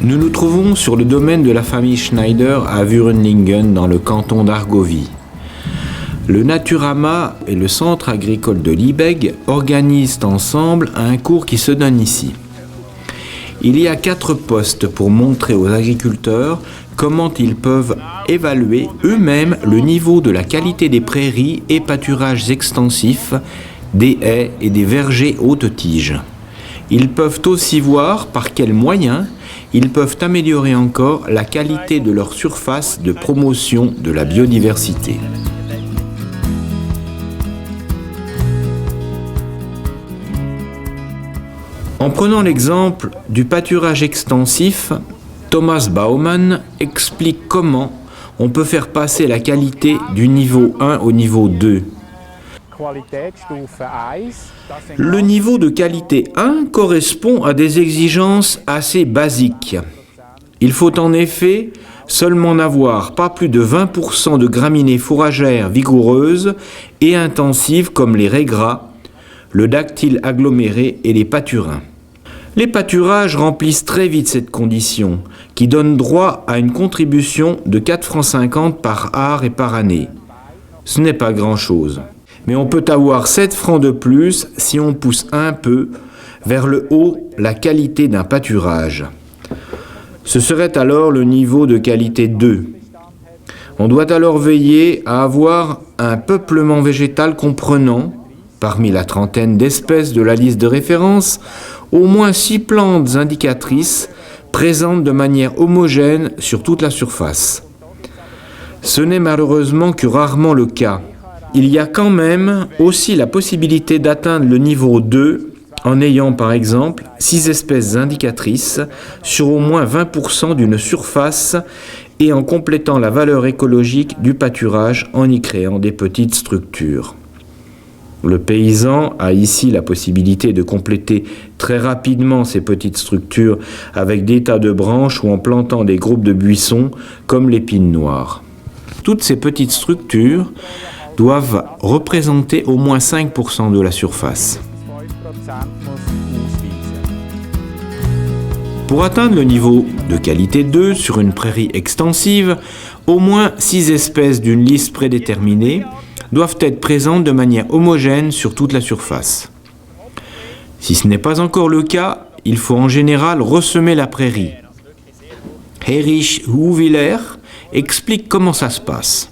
Nous nous trouvons sur le domaine de la famille Schneider à Wurenlingen dans le canton d'Argovie. Le Naturama et le centre agricole de Liebeg organisent ensemble un cours qui se donne ici. Il y a 4 postes pour montrer aux agriculteurs comment ils peuvent évaluer eux-mêmes le niveau de la qualité des prairies et pâturages extensifs, des haies et des vergers haute tige. Ils peuvent aussi voir par quels moyens ils peuvent améliorer encore la qualité de leur surface de promotion de la biodiversité. En prenant l'exemple du pâturage extensif, Thomas Baumann explique comment on peut faire passer la qualité du niveau 1 au niveau 2. Le niveau de qualité 1 correspond à des exigences assez basiques. Il faut en effet seulement avoir pas plus de 20% de graminées fourragères vigoureuses et intensives comme les raies gras, le dactyle aggloméré et les pâturins. Les pâturages remplissent très vite cette condition, qui donne droit à une contribution de 4,50 francs par art et par année. Ce n'est pas grand-chose, mais on peut avoir 7 francs de plus si on pousse un peu vers le haut la qualité d'un pâturage. Ce serait alors le niveau de qualité 2. On doit alors veiller à avoir un peuplement végétal comprenant, parmi la trentaine d'espèces de la liste de référence, au moins 6 plantes indicatrices présentes de manière homogène sur toute la surface. Ce n'est malheureusement que rarement le cas. Il y a quand même aussi la possibilité d'atteindre le niveau 2 en ayant par exemple 6 espèces indicatrices sur au moins 20% d'une surface et en complétant la valeur écologique du pâturage en y créant des petites structures. Le paysan a ici la possibilité de compléter très rapidement ces petites structures avec des tas de branches ou en plantant des groupes de buissons comme l'épine noire. Toutes ces petites structures doivent représenter au moins 5% de la surface. Pour atteindre le niveau de qualité 2 sur une prairie extensive, au moins 6 espèces d'une liste prédéterminée doivent être présentes de manière homogène sur toute la surface. Si ce n'est pas encore le cas, il faut en général ressemer la prairie. Erich Huwiller explique comment ça se passe.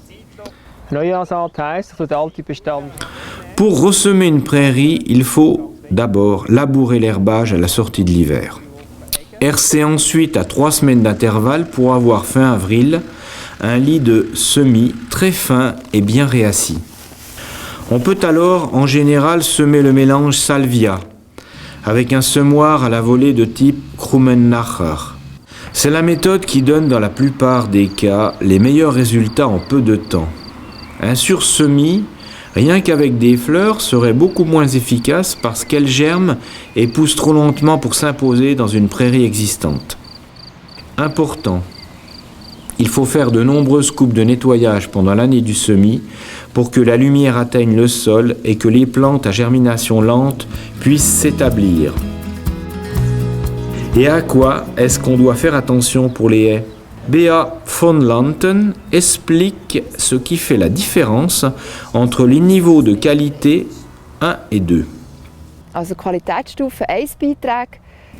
Pour ressemer une prairie, il faut d'abord labourer l'herbage à la sortie de l'hiver. Herser ensuite à 3 semaines d'intervalle pour avoir fin avril un lit de semis très fin et bien réassis. On peut alors en général semer le mélange salvia avec un semoir à la volée de type Krummenacher. C'est la méthode qui donne dans la plupart des cas les meilleurs résultats en peu de temps. Un sursemis, rien qu'avec des fleurs, serait beaucoup moins efficace parce qu'elles germent et poussent trop lentement pour s'imposer dans une prairie existante. Important. Il faut faire de nombreuses coupes de nettoyage pendant l'année du semis pour que la lumière atteigne le sol et que les plantes à germination lente puissent s'établir. Et à quoi est-ce qu'on doit faire attention pour les haies ? Bea von Lanten explique ce qui fait la différence entre les niveaux de qualité 1 et 2.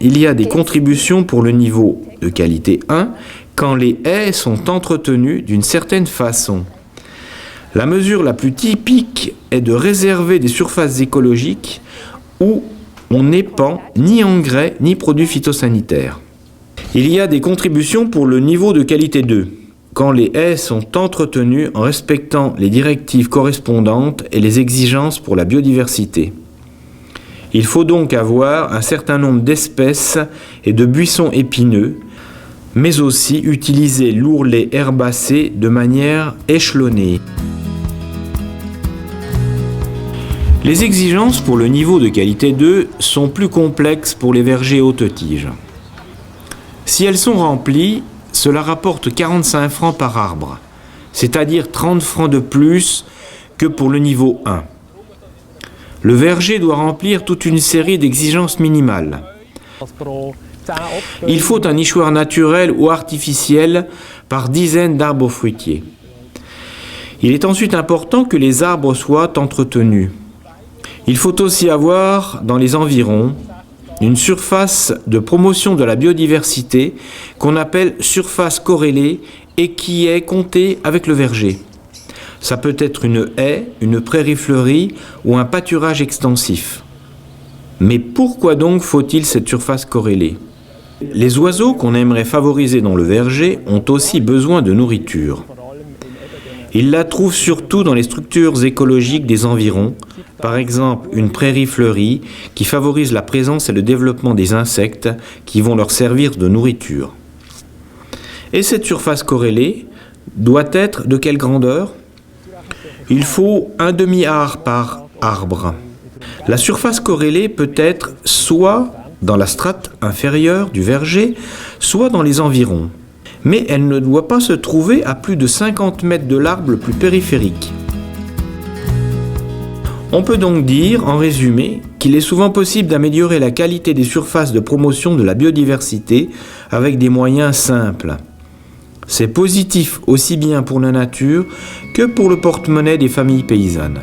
Il y a des contributions pour le niveau de qualité 1 quand les haies sont entretenues d'une certaine façon. La mesure la plus typique est de réserver des surfaces écologiques où on n'épand ni engrais ni produits phytosanitaires. Il y a des contributions pour le niveau de qualité 2, quand les haies sont entretenues en respectant les directives correspondantes et les exigences pour la biodiversité. Il faut donc avoir un certain nombre d'espèces et de buissons épineux, mais aussi utiliser l'ourlet herbacé de manière échelonnée. Les exigences pour le niveau de qualité 2 sont plus complexes pour les vergers haute tige. Si elles sont remplies, cela rapporte 45 francs par arbre, c'est-à-dire 30 francs de plus que pour le niveau 1. Le verger doit remplir toute une série d'exigences minimales. Il faut un nichoir naturel ou artificiel par dizaines d'arbres fruitiers. Il est ensuite important que les arbres soient entretenus. Il faut aussi avoir dans les environs une surface de promotion de la biodiversité qu'on appelle surface corrélée et qui est comptée avec le verger. Ça peut être une haie, une prairie fleurie ou un pâturage extensif. Mais pourquoi donc faut-il cette surface corrélée ? Les oiseaux qu'on aimerait favoriser dans le verger ont aussi besoin de nourriture. Ils la trouvent surtout dans les structures écologiques des environs, par exemple une prairie fleurie qui favorise la présence et le développement des insectes qui vont leur servir de nourriture. Et cette surface corrélée doit être de quelle grandeur ? Il faut un demi-ar par arbre. La surface corrélée peut être soit dans la strate inférieure du verger, soit dans les environs. Mais elle ne doit pas se trouver à plus de 50 mètres de l'arbre le plus périphérique. On peut donc dire, en résumé, qu'il est souvent possible d'améliorer la qualité des surfaces de promotion de la biodiversité avec des moyens simples. C'est positif aussi bien pour la nature que pour le porte-monnaie des familles paysannes.